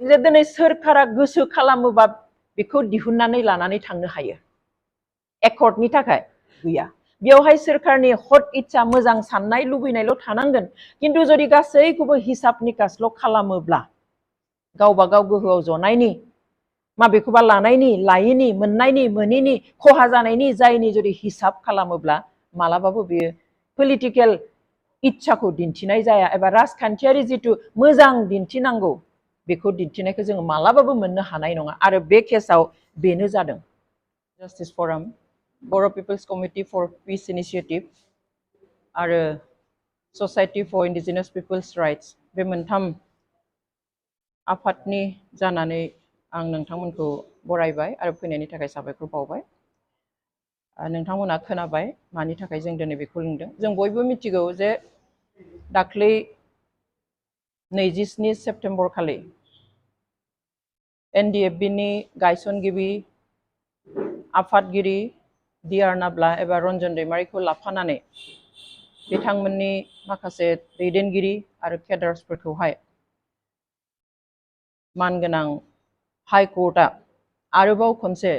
जे दिनै सोरखारा गोसो खालामोबा बेखौ दिहुननानै लानानै थांनो हायो एकर्डनि थाखाय गैया बेयावहाय सोरखारनि हट इच्छा मोजां साननाय लुबैनायल' थानांगोन किन्तु जुदि गासैखौबो हिसाब निकासल' खालामोब्ला गावबा गाव गोहोआव जनायनि माबेखौबा लानायनि लायैनि मोननायनि मोनैनि खहा जानायनि जायनि जुदि हिसाब खालामोब्ला मालाबाबो बेयो पलिटिकेल इच्छाखौ दिन्थिनाय जाया एबा राजखान्थियारि जिथु मोजां दिन्थिनांगौ बेखौ दिन्थिनायखौ जोङो मालाबाबो मोननो हानाय नङा आरो बे केसाव बेनो जादों जस्टिस फराम बर' पिपल्स कमिटि फर पिस इनिशिएटिभ आरो ससाइटि फर इन्डिजिनास पिपल्स राइट्स बे मोनथाम आफादनि जानानै आं नोंथांमोनखौ बरायबाय आरो फैनायनि थाखाय साबायखर बावबाय नोंथांमोना खोनाबाय मानि थाखाय जों दिनै बेखौ लिंदों जों बयबो मिथिगौ जे दाख्लै 27 सेप्तेम्बर खालि NDFB नि गायसनगिरि आफादगिरि D.R. नाब्ला एबा रन्जन दैमारिखौ लाफानानै बिथांमोननि माखासे दैदेनगिरि आरो केडार्सफोरखौहाय मानगोनां हाई कोर्टआ आरोबाव खनसे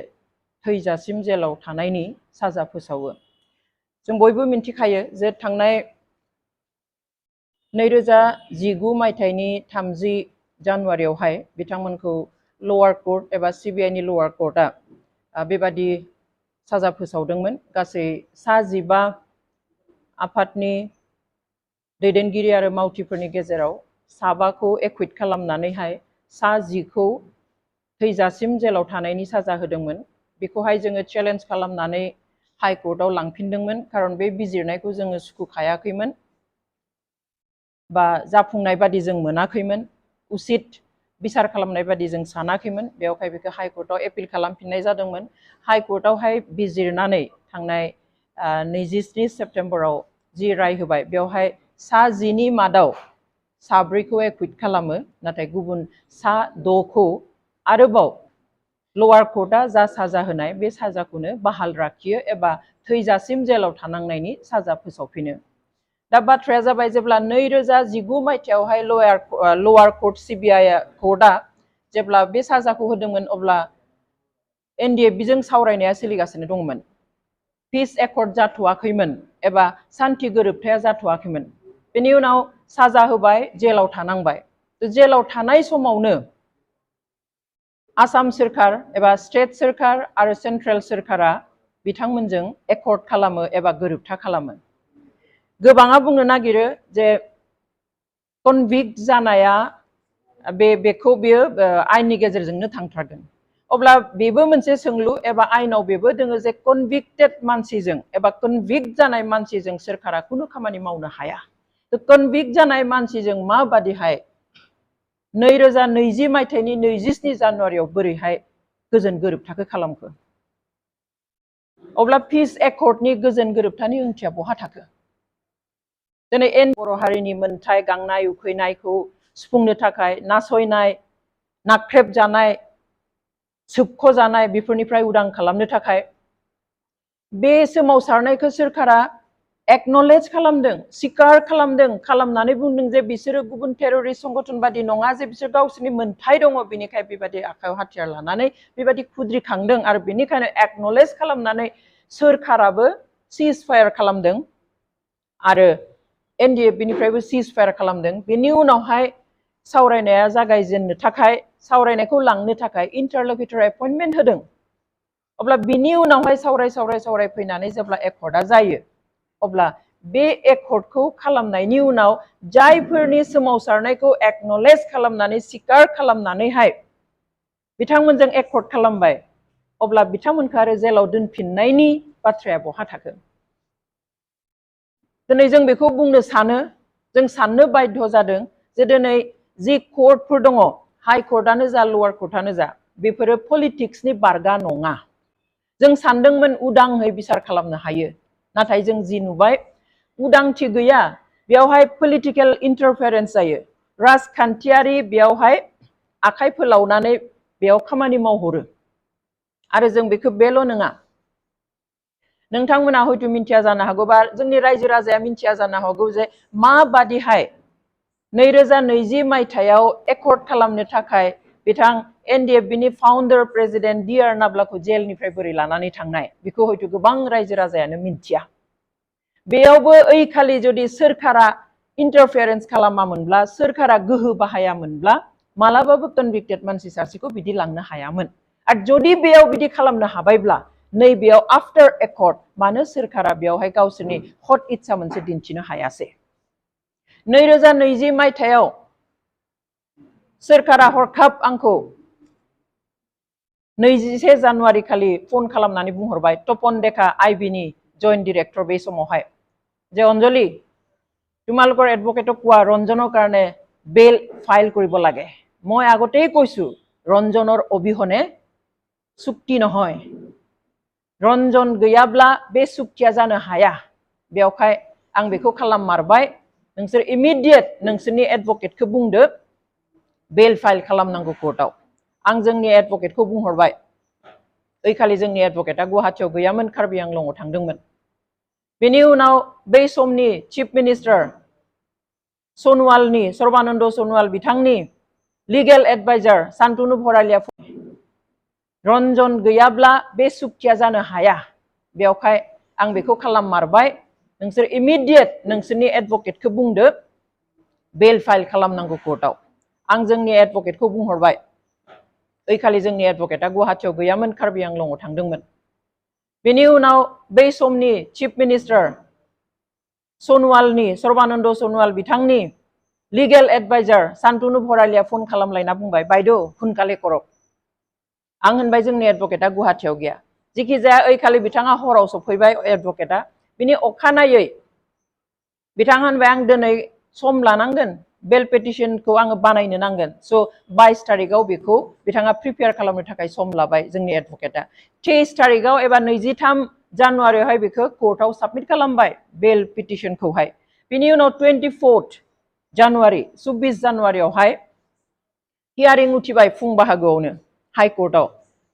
थैजासिम जेलाव थानायनि साजा फोसावो जों बयबो मिन्थिखायो जे थांनाय 2019 मायथाइनि 30 जानुवारियावहाय बिथांमोनखौ लवार कोर्ट एबा CBI नि लवार कोर्टआ बेबादि साजा फोसावदोंमोन गासै 15 आफादनि दैदेनगिरि आरो मावथिफोरनि गेजेराव 7खौ एक्विट खालामनानैहाय 10खौ थैजासिम जेलाव थानायनि साजा होदोंमोन बेखौहाय जोङो चेलेन्ज खालामनानै हाई कोर्टआव लांफिनदोंमोन खारन बे बिजिरनायखौ जोङो सुखुखायाखैमोन बा जाफुंनाय बादि जों मोनाखैमोन उचित बिसार खालामनाय बादि जों सानाखैमोन बेवहाय बेखौ हाई कोर्टआव एपिल खालामफिननाय जादोंमोन हाई कोर्टआवहाय बिजिरनानै थांनाय 27 सेप्तेम्बराव जि राय होबाय बेवहाय 10नि मादाव 4खौ एक्विट खालामो नाथाय गुबुन 6खौ आरोबाव लवार कोर्टआ जा साजा होनाय बे साजाखौनो बहाल लाखियो एबा थैजासिम जेलाव थानांनायनि साजा फोसावफिनो दा बाथ्राया जाबाय जेब्ला 2019 मायथाइयावहाय लवार कोर्ट CBI कोर्टआ जेब्ला बे साजाखौ होदोंमोन अब्ला NDFB जों सावरायनाया सोलिगासिनो दंमोन पिस एकर्ड जाथ'वाखैमोन एबा सान्थि गोरोबथाया जाथ'वाखैमोन बेनि उनाव साजा होबाय जेलाव थानांबाय जेलाव थानाय समावनो आसाम सोरखार एबा स्टेट सोरखार आरो सेन्ट्रेल सोरखारा बिथांमोनजों एकर्ड खालामो एबा गोरोबथा खालामो गोबाङा बुंनो नागिरो जे कनभिक्ट जानाया बेखौ बियो आयेननि गेजेरजोंनो थांथारगोन अब्ला बेबो मोनसे सोंलु एबा आयेनाव बेबो दोङो जे कनभिक्टेड मानसिजों एबा कनभिक्ट जानाय मानसिजों सोरखारा खुनु खामानि मावनो हाया कनभिक्ट जानाय मानसिजों माबादिहाय 2020 मायथाइनि 27 जानुवारियाव बोरैहाय गोजोन गोरोबथाखौ खालामखो अब्ला पिस एकर्डनि गोजोन गोरोबथानि ओंथिया बहा थाखो दिनै बर' हारिनि मोनथाय गांनाय उखैनायखौ सुफुंनो थाखाय नासयनाय नाख्रेबजानाय सोबख'जानाय बेफोरनिफ्राय उदां खालामनो थाखाय बे सोमावसारनायखौ सोरखारा एक्नलेज खालामदों स्वीकार खालामनानै बुंदों जे बिसोरो गुबुन टेररिस्ट संगठन बादि नङा जे बिसोर गावसोरनि मोनथाय दङ बेनिखाय बेबादि आखायाव हाथियार लानानै बेबादि खुद्रिखांदों आरो बेनिखायनो एक्नलेज खालामनानै सोरखाराबो सिज फायार खालामदों आरो NDFB निफ्रायबो सिज फायार खालामदों बेनि उनावहाय सावरायनाया जागायजेननो थाखाय सावरायनायखौ लांनो थाखाय इन्टारलकिउटर एपइन्टमेन्ट होदों अब्ला बिनि उनावहाय सावराय फैनानै जेब्ला एकर्डआ जायो अब्ला बे एकर्डखौ खालामनायनि उनाव जायफोरनि सोमावसारनायखौ एक्नलेज खालामनानै स्वीकार खालामनानैहाय बिथांमोनजों एकर्ड खालामबाय अब्ला बिथांमोनखौ आरो जेलाव दोनफिननायनि बाथ्राया बहा थाखो दिनै जों बेखौ बुंनो सानो जों साननो बाध्य जादों जे दिनै जि कोर्टफोर दङ हाई कोर्टआनो जा लवार कोर्टआनो जा बेफोरो पलिटिक्सनि बारगा नङा जों सानदोंमोन उदाङै बिसार खालामनो हायो नाथाय जों जि नुबाय उदांथि गैया बेयावहाय पलिटिकेल इन्टारफेरेन्स जायो राजखान्थियारि बेयावहाय आखाइ फोलावनानै बेयाव खामानि मावहरो आरो जों बेखौ बेल' नङा नोंथांमोना हयथ' मिन्थिया जानो हागौ बा जोंनि रायजो राजाया मिन्थिया जानो हागौ जे माबादिहाय 2020 मायथाइयाव एकर्ड खालामनो थाखाय बिथां NDFB नि फाउन्डार प्रेसिडेन्ट D.R. नाब्लाखौ जेलनिफ्राय बोरै लानानै थांनाय बेखौ हयथ' गोबां रायजो राजायानो मिन्थिया। बेयावबो ओइ खालि जुदि सोरखारा इन्टारफेरेन्स खालामामोनब्ला सोरखारा गोहो बाहायामोनब्ला मालाबाबो कनभिक्टेड मानसि सासेखौ बिदि लांनो हायामोन। आरो जुदि बेयाव बिदि खालामनो हाबायब्ला नैबेयाव आफ्टार एकर्ड मानो सोरखारा बेयावहाय गावसोरनि हट इच्छा मोनसे दिन्थिनो हायासै। 2020 मायथाइयाव सोरखारा हरखाब आंखौ 21 जानुवारि खालि फन खालामनानै बुंहरबाय तपन डेका IB नि जइन्ट डिरेक्टर बे समावहाय जे अंजलि তোমালোকৰ এডভোকেটক কোৱা ৰঞ্জনৰ কাৰণে বেল ফাইল কৰিব লাগে। মই আগতেই কৈছো ৰঞ্জনৰ অবিহনে চুক্তি নহয়। रन्जन गैयाब्ला बे सुक्तिया जानो हाया। बेवहाय आं बेखौ खालाममारबाय। नोंसोर इमिडिएट नोंसोरनि एडभोकेटखौ बुंदो बेल फाइल खालामनांगौ कोर्टआव। आं जोंनि एडभोकेटखौ बुंहरबाय। ओइ खालि जोंनि एडभोकेटआ गुवाहाटीयाव गैयामोन, कार्बि आंलंआव थांदोंमोन। बेनि उनाव बै समनि चिफ मिनिस्टार सनवालनि सर्बानन्द सनवाल बिथांनि लिगेल एडभाइजार शान्तनु भरालिया रन्जन गैयाब्ला बे सुक्तिया जानो हाया। बेवहाय आं बेखौ खालाममारबाय। नोंसोर इमिडिएट नोंसोरनि एडभोकेटखौ बुंदो बेल फाइल खालामनांगौ कोर्टआव। आं जोंनि एडभोकेटखौ बुंहरबाय। ओइ खालि जोंनि एडभोकेटआ गुवाहाटीयाव गैयामोन, कार्बि आंलंआव थांदोंमोन। बेनि उनाव बै समनि चिफ मिनिस्टार सनवालनि सर्बानन्द सनवाल बिथांनि लिगेल एडभाइजार शान्तनु भरालिया फन खालामलायना बुंबाय बायद' हुनकाले करक। आं होनबाय जोंनि एडभोकेटआ गुवाहाटीयाव गैया। जिखि जाया ओइ खालि बिथाङा हराव सफैबाय एडभोकेटआ। बिनि अखानायै बिथाङा होनबाय आं दिनै सम लानांगोन, बेल पेटिशनखौ आङो बानायनो नांगोन। स' 22 तारिखआव बेखौ बिथाङा प्रिपेयार खालामनो थाखाय सम लाबाय जोंनि एडभोकेटआ। 23 तारिखआव एबा 23 जानुवारियावहाय बेखौ कोर्टआव साबमिट खालामबाय बेल पिटिशनखौहाय। बिनि उनाव 24 जानुवारि 24 जानुवारियावहाय हियारिं उथिबाय फुं बाहागोआवनो हाइकोर्टआव।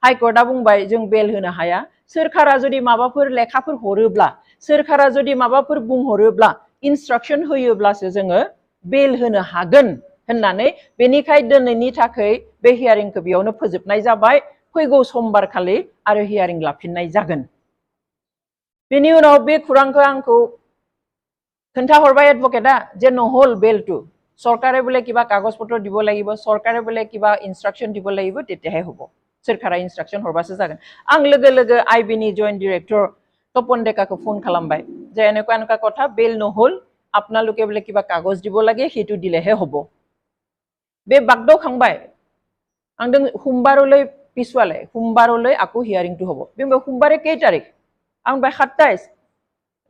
हाइकोर्टआ बुंबाय जों बेल होनो हाया। सोरखारा जुदि माबाफोर लेखाफोर हरोब्ला, सोरखारा जुदि माबाफोर बुंहरोब्ला, इन्सट्राक्शन होयोब्लासो जोङो बेल होनो हागोन होननानै बेनिखाय दिनैनि थाखाय बे हियारिंखौ बेयावनो फोजोबनाय जाबाय। फैगौ समबार खालि आरो हियारिं लाफिननाय जागोन। बेनि उनाव बे खुरांखौ आंखौ खोन्थाहरबाय एडभोकेटआ जे নহ'ल बेलটো सरकारे बोले किबा कागज पत्र দিব লাগিব, सरकारे बोले किबा इन्सट्राक्शन দিব লাগিব, तेতিয়াহে হ'ব। सोरखारा इन्सट्राक्शन हरबासो जागोन। आं लोगो लोगो IB नि जइन्ट डिरेक्टर तपन डेकाखौ फन खालामबाय जे এনেকুৱা এনেকুৱা কথা बेल নহ'ল, আপোনালোকে बोले किबा कागज দিব লাগে, সেইটো দিলেহে হ'ব। बे बागदावखांबाय। आं সোমবাৰলৈ পিছুৱালে, সোমবাৰলৈ আকৌ हियारिंটো হ'ব। बे সোমবাৰে কেই तारिख? आं बाय 27।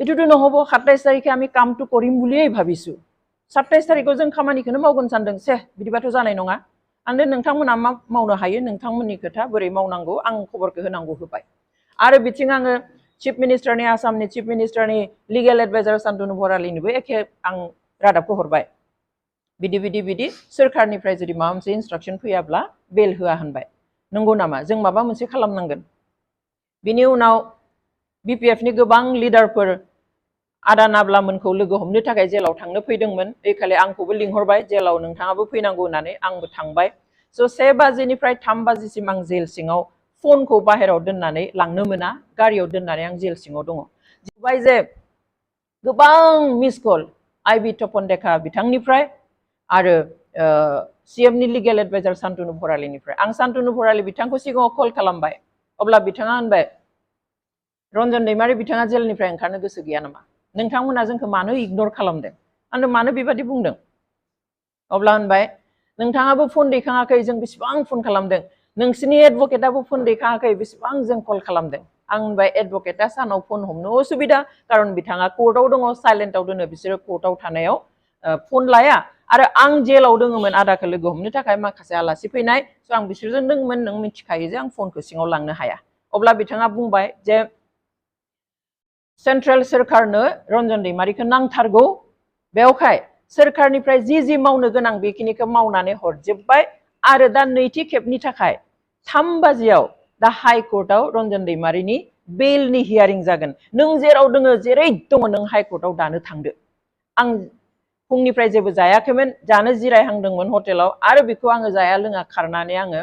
एटुटो নহ'ব, 27 तारिखे आमी कामটো কৰিम बुलियै भाबिसु। 27 तारिखआव जों खामानिखौनो मावगोन सानदों। से बिदिबाथ' जानाय नङा। आंनो नोंथांमोना मा मावनो हायो, नोंथांमोननि खोथा बोरै मावनांगौ आं खबरखौ होनांगौ होबाय। आरो बिथिं आङो चिफ मिनिस्टारनि आसामनि चिफ मिनिस्टारनि लिगेल एडभाइजार शान्तनु भरालिनोबो एखे आं रादाबखौ हरबाय। बिदि बिदि बिदि सोरखारनिफ्राय जुदि माबा मोनसे इन्सट्राक्शन फैयाब्ला बेल होआ होनबाय। नंगौ नामा? जों माबा मोनसे खालामनांगोन। बिनि उनाव BPF नि गोबां लिडारफोर आदा नाब्लामोनखौ लोगो हमनो थाखाय जेलाव थांनो फैदोंमोन। बे खालि आंखौबो लिंहरबाय जेलाव नोंथाङाबो फैनांगौ होननानै आंबो थांबाय। स' 1 बाजिनिफ्राय 3 बाजिसिम आं जेल सिङाव फनखौ बाहेरायाव दोननानै लांनो मोना, गारियाव दोननानै आं जेल सिङाव दङ। बुंबाय जे गोबां मिस कल IB तपन डेका बिथांनिफ्राय आरो CM नि लिगेल एडभाइजार शान्तनु भरालिनिफ्राय। आं शान्तनु भरालि बिथांखौ सिगाङाव कल खालामबाय। अब्ला बिथाङा होनबाय रन्जन दैमारि बिथाङा जेलनिफ्राय ओंखारनो गोसो गैया नामा? नोंथांमोना जोंखौ मानो इगनर खालामदों? आंनो मानो बेबादि बुंदों? अब्ला होनबाय नोंथाङाबो फन दैखाङाखै, जों बेसेबां फन खालामदों। नोंसिनि एडभोकेटआबो फन दैखाङाखै, बेसेबां जों कल खालामदों। आं होनबाय एडभोकेटआ सानाव फन हमनो असुबिदा, खारन बिथाङा कोर्टआव दङ, साइलेन्टआव दोनो बिसोरो कोर्टआव थानायाव फन लाया। आरो आं जेलाव दङमोन आदाखौ लोगो हमनो थाखाय माखासे आलासि फैनाय। स' आं बिसोरजों दङमोन, नों मिथिखायो जे आं फनखौ सिङाव लांनो हाया। अब्ला बिथाङा बुंबाय जे सेन्ट्रेल सोरखारनो रन्जन दैमारिखौ नांथारगौ। बेवहाय सोरखारनिफ्राय जि मावनो गोनां बेखिनिखौ मावनानै हरजोबबाय। आरो दा नैथि खेबनि थाखाय 3 बाजियाव दा हाइकोर्टआव रन्जन दैमारिनि बेलनि हियारिं जागोन। नों जेराव दङ जेरै दङ नों हाइकोर्टआव दानो थांदो। आं फुंनिफ्राय जेबो जायाखैमोन जानो जिरायहांदोंमोन हटेलाव आरो बेखौ आङो जाया लोङा खारनानै आङो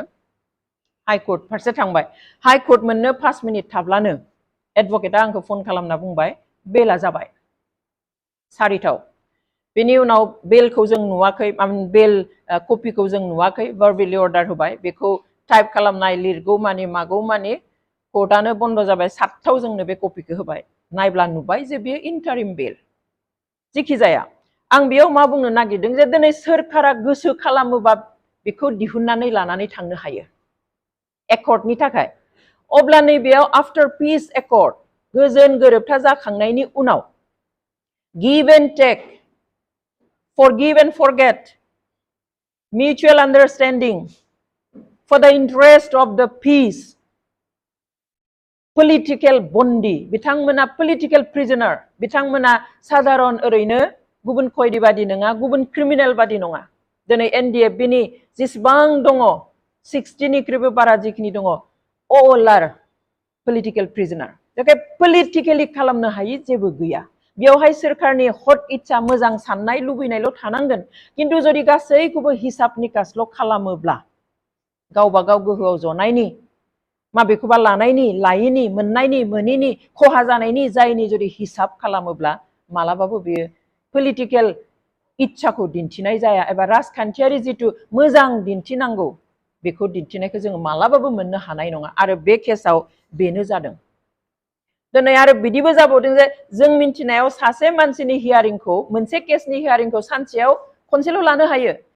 हाइकर्ट फारसे थांबाय हाइकर्ट मोननो 5 मिनिट थाब्लानो एडभकेटआ आंखौ फन खालामना बुंबाय बेला जाबाय 4टाव बेनि उनाव बेलखौ जों नुवाखै बेल कपिखौ जों नुवाखै भार्बेलि अर्डार होबाय बेखौ टाइप खालामनाय लिरगौ मानि मागौ मानि कर्टआनो बन्द जाबाय 7टाव जोंनो बे कपिखौ होबाय नायब्ला नुबाय जे बेयो इन्टारिम बेल जिखि जाया आं बेयाव मा बुंनो नागिरदों जे दिनै सोरखारा गोसो खालामोबा बेखौ दिहुननानै लानानै थांनो हायो एकर्डनि थाखाय अब्ला नैबेयाव आफ्टार पिस एकर्ड गोजोन गोरोबथा जाखांनायनि उनाव give and tech forgive and forget mutual understanding for the interest of the peace political बन्दी बिथांमोना political prisoner बिथांमोना साधारन ओरैनो गुबुन खयदी बादि नङा गुबुन क्रिमिनेल बादि नङा दिनै NDFB नि जेसेबां दङ 60 निख्रुइबो बारा जिखिनि दङ all are political prisoner जायखि politically खालामनो हायि जेबो गैया बेवहाय सोरखारनि हट इच्छा मोजां साननाय लुबैनायल' थानांगोन किन्तु जुदि गासैखौबो हिसाब निकासल' खालामोब्ला गावबा गाव गोहोआव जनायनि माबेखौबा लानायनि लायिनि मोननायनि मोनिनि खहा जानायनि जायनि जुदि हिसाब खालामोब्ला मालाबाबो बेयो पलिटिकेल इच्छाखौ दिन्थिनाय जाया एबा राजखान्थियारि जितु मोजां दिन्थिनांगौ बेखौ दिन्थिनायखौ जों मालाबाबो मोननो हानाय नङा आरो बे केसाव बेनो जादों दिनै आरो बिदिबो जाबावदों जे जों मिन्थिनायाव सासे मानसिनि हियारिंखौ मोनसे केसनि हियारिंखौ सानसेयाव खनसेल' लानो हायो